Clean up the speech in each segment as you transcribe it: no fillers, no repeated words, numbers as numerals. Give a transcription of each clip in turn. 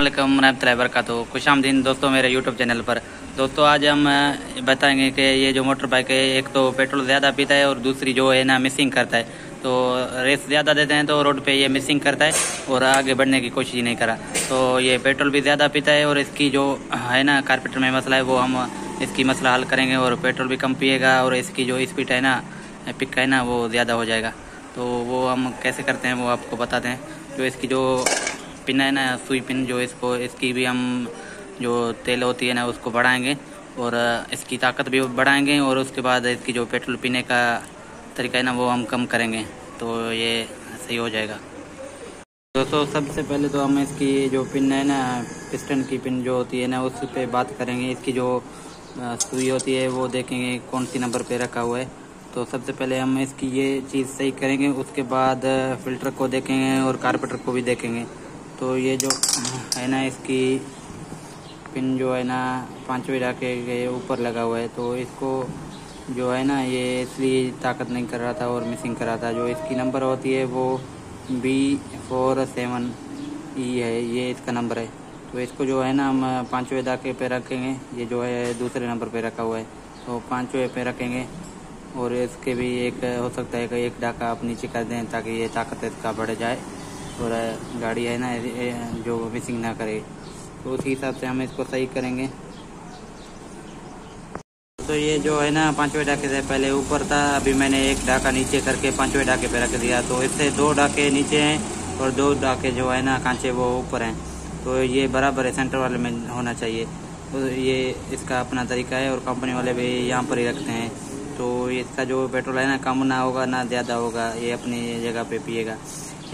वालेकुम रहमतुल्लाहि व बरकातुहू। खुशामदीन दोस्तों मेरे यूट्यूब चैनल पर। दोस्तों आज हम बताएंगे कि ये जो मोटर बाइक है, एक तो पेट्रोल ज़्यादा पीता है और दूसरी जो है ना मिसिंग करता है। तो रेस ज़्यादा देते हैं तो रोड पे ये मिसिंग करता है और आगे बढ़ने की कोशिश ही नहीं करा। तो ये पेट्रोल भी ज़्यादा पीता है और इसकी जो है ना कार्पेटर में मसला है वो हम इसकी मसला हल करेंगे और पेट्रोल भी कम पिएगा और इसकी जो स्पीड है ना पिक है ना वो ज़्यादा हो जाएगा। तो वो हम कैसे करते हैं वो आपको बताते हैं। जो इसकी जो पिन है ना सुई पिन जो इसकी भी हम जो तेल होती है ना उसको बढ़ाएंगे और इसकी ताकत भी बढ़ाएंगे और उसके बाद इसकी जो पेट्रोल पीने का तरीका है ना वो हम कम करेंगे तो ये सही हो जाएगा। दोस्तों सबसे पहले तो हम इसकी जो पिन है ना पिस्टन की पिन जो होती है ना उस पे बात करेंगे। इसकी जो सुई होती है वो देखेंगे कौन सी नंबर पे रखा हुआ है। तो सबसे पहले हम इसकी ये चीज़ सही करेंगे, उसके बाद फिल्टर को देखेंगे और कार्पेटर को भी देखेंगे। तो ये जो है ना इसकी पिन जो है ना 5वें डाके के ऊपर लगा हुआ है तो इसको जो है ना ये इसलिए ताकत नहीं कर रहा था और मिसिंग कर रहा था। जो इसकी नंबर होती है वो B47E है, ये इसका नंबर है। तो इसको जो है ना हम 5वें डाके पे रखेंगे। ये जो है दूसरे नंबर पे रखा हुआ है तो 5वें पे रखेंगे और इसके भी एक हो सकता है कि एक डाका आप नीचे कर दें ताकि ये ताकत इसका बढ़ जाए और गाड़ी है ना जो मिसिंग ना करे। तो उसी हिसाब से हम इसको सही करेंगे। तो ये जो है ना 5वें डाके से पहले ऊपर था, अभी मैंने एक डाका नीचे करके 5वें डाके पे रख दिया। तो इससे 2 डाके नीचे हैं और 2 डाके जो है ना कांचे वो ऊपर हैं। तो ये बराबर है, सेंटर वाले में होना चाहिए। तो ये इसका अपना तरीका है और कंपनी वाले भी यहाँ पर ही रखते हैं। तो इसका जो पेट्रोल है ना कम ना होगा ना ज़्यादा होगा, ये अपनी जगह पे पिएगा।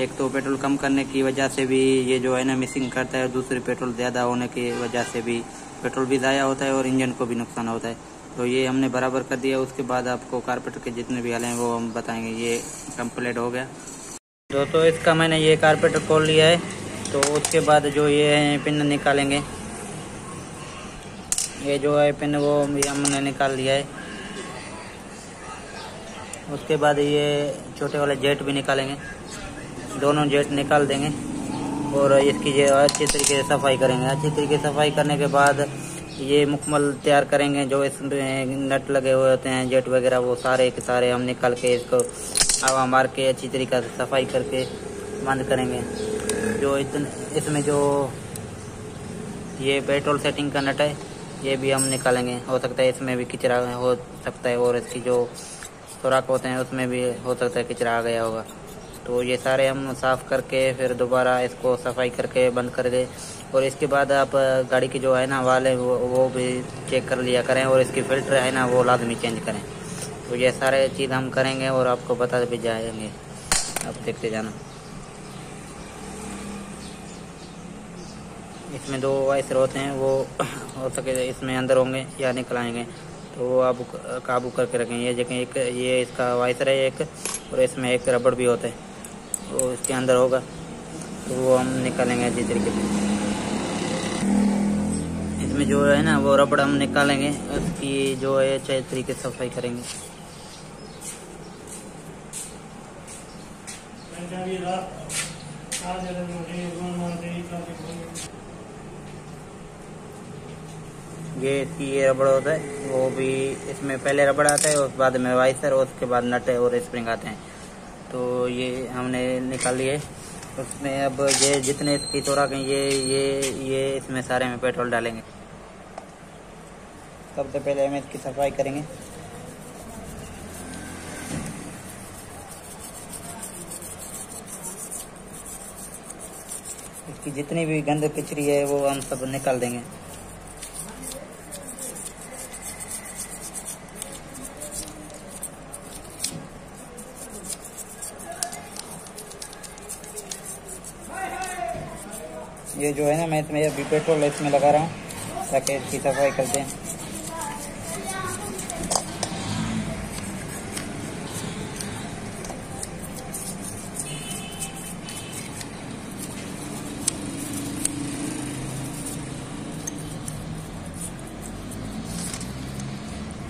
एक तो पेट्रोल कम करने की वजह से भी ये जो है ना मिसिंग करता है, दूसरी पेट्रोल ज़्यादा होने की वजह से भी पेट्रोल भी ज़ाया होता है और इंजन को भी नुकसान होता है। तो ये हमने बराबर कर दिया। उसके बाद आपको कारपेटर के जितने भी हाले हैं वो हम बताएंगे। ये कंप्लीट हो गया। दोस्तों इसका मैंने ये कारपेटर खोल लिया है। तो उसके बाद जो ये है पिन निकालेंगे। ये जो है पिन वो हमने निकाल लिया है। उसके बाद ये छोटे वाले जेट भी निकालेंगे, दोनों जेट निकाल देंगे और इसकी जो अच्छी तरीके से सफाई करेंगे। अच्छी तरीके से सफाई करने के बाद ये मुकम्मल तैयार करेंगे। जो इसमें नट लगे हुए होते हैं जेट वगैरह वो सारे के सारे हम निकाल के इसको हवा मार के अच्छी तरीके से सफाई करके बंद करेंगे। जो इसमें जो ये पेट्रोल सेटिंग का नट है ये भी हम निकालेंगे। हो सकता है इसमें भी कचरा हो सकता है और इसकी जो सुराख होते हैं उसमें भी हो सकता है कचरा आ गया होगा। तो ये सारे हम साफ़ करके फिर दोबारा इसको सफाई करके बंद कर दे। और इसके बाद आप गाड़ी की जो है ना वाल है वो भी चेक कर लिया करें और इसकी फ़िल्टर है ना वो लाजमी चेंज करें। तो ये सारे चीज़ हम करेंगे और आपको बता भी जाएंगे, आप देखते जाना। इसमें 2 वाइसर होते हैं, वो हो सके इसमें अंदर होंगे या निकल आएंगे तो वो आप काबू करके रखें। ये देखें एक ये इसका वाइसर है एक और इसमें एक रबड़ भी होता है वो इसके अंदर होगा तो वो हम निकालेंगे अच्छी तरीके से। इसमें जो है ना वो रबड़ हम निकालेंगे, उसकी जो है अच्छे तरीके से सफाई करेंगे। ये इसकी ये रबड़ होता है वो भी इसमें पहले रबड़ आता है उसके बाद में वाइसर और उसके बाद नट और स्प्रिंग आते हैं। तो ये हमने निकाल लिए। उसमें अब ये जितने इसकी तोड़ा के ये इसमें सारे में पेट्रोल डालेंगे। सबसे पहले हम इसकी सफाई करेंगे। इसकी जितनी भी गंद कचरी है वो हम सब निकाल देंगे। ये जो है ना मैं इसमें अभी पेट्रोल इसमें लगा रहा हूँ ताकि इसकी सफाई कर दें।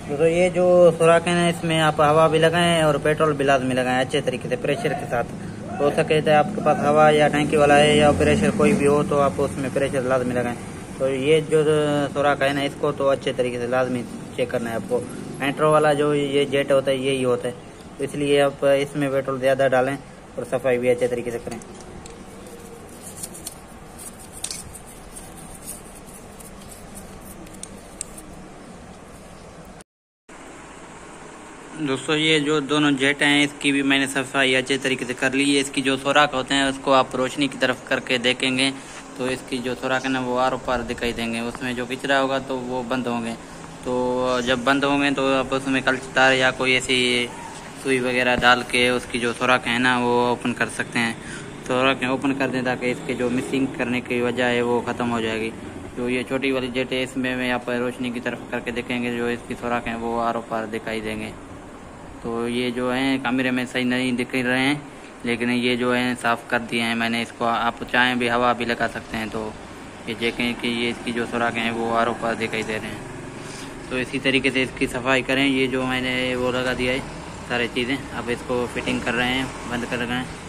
तो ये जो सुराख है ना इसमें आप हवा भी लगाएं और पेट्रोल भी लाजमी लगाएं अच्छे तरीके से प्रेशर के साथ। हो सके तो आपके पास हवा या टैंकी वाला है या प्रेशर कोई भी हो तो आप उसमें प्रेशर लाजमी लगाएं। तो ये जो सुराख है ना, इसको तो अच्छे तरीके से लाजमी चेक करना है आपको। एंट्रो वाला जो ये जेट होता है यही होता है, तो इसलिए आप इसमें पेट्रोल ज़्यादा डालें और सफाई भी अच्छे तरीके से करें। दोस्तों ये जो दोनों जेट हैं इसकी भी मैंने सफाई अच्छे तरीके से कर ली है। इसकी जो सुराख होते हैं उसको आप रोशनी की तरफ करके देखेंगे तो इसकी जो सुराख है ना वो आर पार दिखाई देंगे। उसमें जो कचरा होगा तो वो बंद होंगे। तो जब बंद होंगे तो आप उसमें कल्चदार या कोई ऐसी सुई वगैरह डाल के उसकी जो सुराख है ना वो ओपन कर सकते हैं। सुराखें ओपन कर दें ताकि इसके जो मिसिंग करने की वजह है वो ख़त्म हो जाएगी। जो ये छोटी वाली जेट है इसमें मैं यहाँ पर रोशनी की तरफ करके देखेंगे जो इसकी सुराख हैं वो आर पार दिखाई देंगे। तो ये जो है कैमरे में सही नहीं दिख रहे हैं, लेकिन ये जो है साफ़ कर दिए हैं मैंने इसको। आप चाहें भी हवा भी लगा सकते हैं तो ये देखें कि ये इसकी जो सुराखें हैं वो आर पार दिखाई दे रहे हैं। तो इसी तरीके से इसकी सफाई करें। ये जो मैंने वो लगा दिया है सारी चीज़ें, अब इसको फिटिंग कर रहे हैं, बंद कर रहे हैं।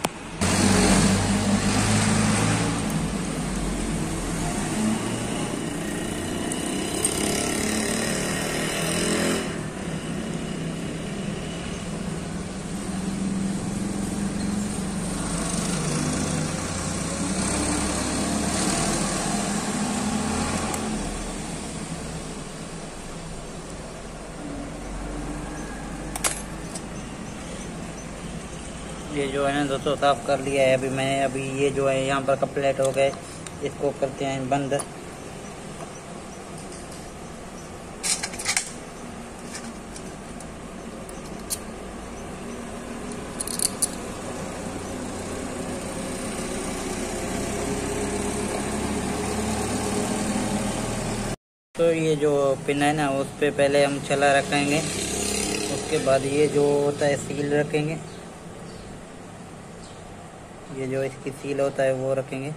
ये जो है ना दोस्तों साफ़ कर लिया है अभी मैं। अभी ये जो है यहाँ पर कंप्लीट हो गए, इसको करते हैं बंद। तो ये जो पिन है ना उस पे पहले हम चला रखेंगे, उसके बाद ये जो होता है सील रखेंगे। ये जो इसकी सील होता है वो रखेंगे।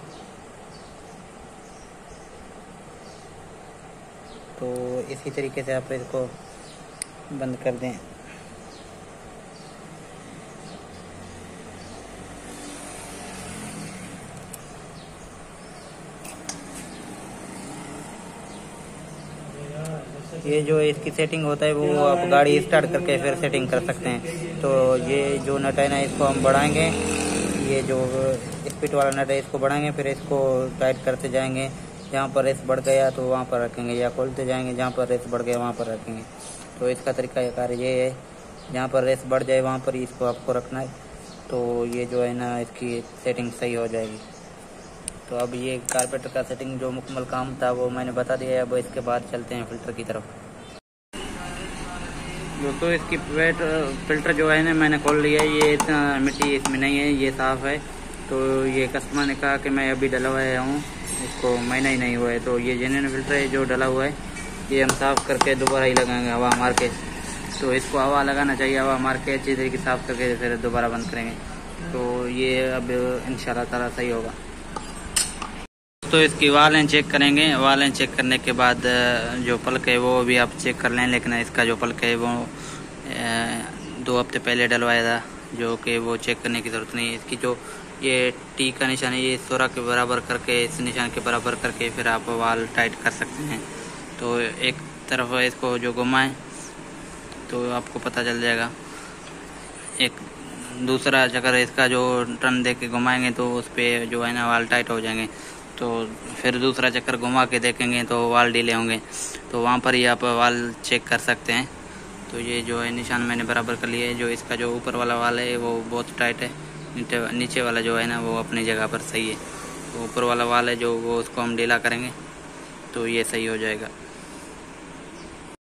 तो इसी तरीके से आप इसको बंद कर दें। ये जो इसकी सेटिंग होता है वो आप गाड़ी स्टार्ट करके फिर सेटिंग कर सकते हैं। तो ये जो नट है ना इसको हम बढ़ाएंगे, ये जो स्पीड वाला नट है इसको बढ़ाएंगे, फिर इसको टाइट करते जाएंगे। जहाँ पर रेस बढ़ गया तो वहाँ पर रखेंगे, या खोलते जाएंगे जहाँ पर रेस बढ़ गया वहाँ पर रखेंगे। तो इसका तरीका कार ये है, जहाँ पर रेस बढ़ जाए वहाँ पर इसको आपको रखना है। तो ये जो है ना इसकी सेटिंग सही हो जाएगी। तो अब ये कारपेटर का सेटिंग जो मुकम्मल काम था वो मैंने बता दिया है। अब इसके बाद चलते हैं फ़िल्टर की तरफ। दोस्तों इसकी फ़िल्टर जो है ना मैंने खोल लिया है। ये इतना मिट्टी इसमें नहीं है, ये साफ़ है। तो ये कस्टमर ने कहा कि मैं अभी डलवाया हूँ, इसको महीना ही नहीं हुआ है। तो ये जेन्युइन फ़िल्टर है जो डला हुआ है, ये हम साफ़ करके दोबारा ही लगाएंगे हवा मार के। तो इसको हवा लगाना चाहिए, हवा मार के अच्छी तरीके से साफ़ करके फिर दोबारा बंद करेंगे। तो ये अब इंशाल्लाह ताला सही होगा। तो इसकी वालें चेक करेंगे। वालें चेक करने के बाद जो पलक है वो भी आप चेक कर लें, लेकिन इसका जो पलक है वो 2 हफ्ते पहले डलवाया था, जो कि वो चेक करने की ज़रूरत नहीं है। इसकी जो ये टी का निशान है ये सुराख के बराबर करके, इस निशान के बराबर करके फिर आप वाल टाइट कर सकते हैं। तो एक तरफ इसको जो घुमाएं तो आपको पता चल जाएगा। एक दूसरा जगह इसका जो टर्न दे के घुमाएंगे तो उस पर जो है ना वाल टाइट हो जाएंगे। तो फिर दूसरा चक्कर घुमा के देखेंगे तो वाल ढीले होंगे, तो वहाँ पर ही आप वाल चेक कर सकते हैं। तो ये जो है निशान मैंने बराबर कर लिया है। जो इसका जो ऊपर वाला वाल है वो बहुत टाइट है, नीचे वाला जो है ना वो अपनी जगह पर सही है। तो ऊपर वाला वाल है जो वो उसको हम ढीला करेंगे तो ये सही हो जाएगा।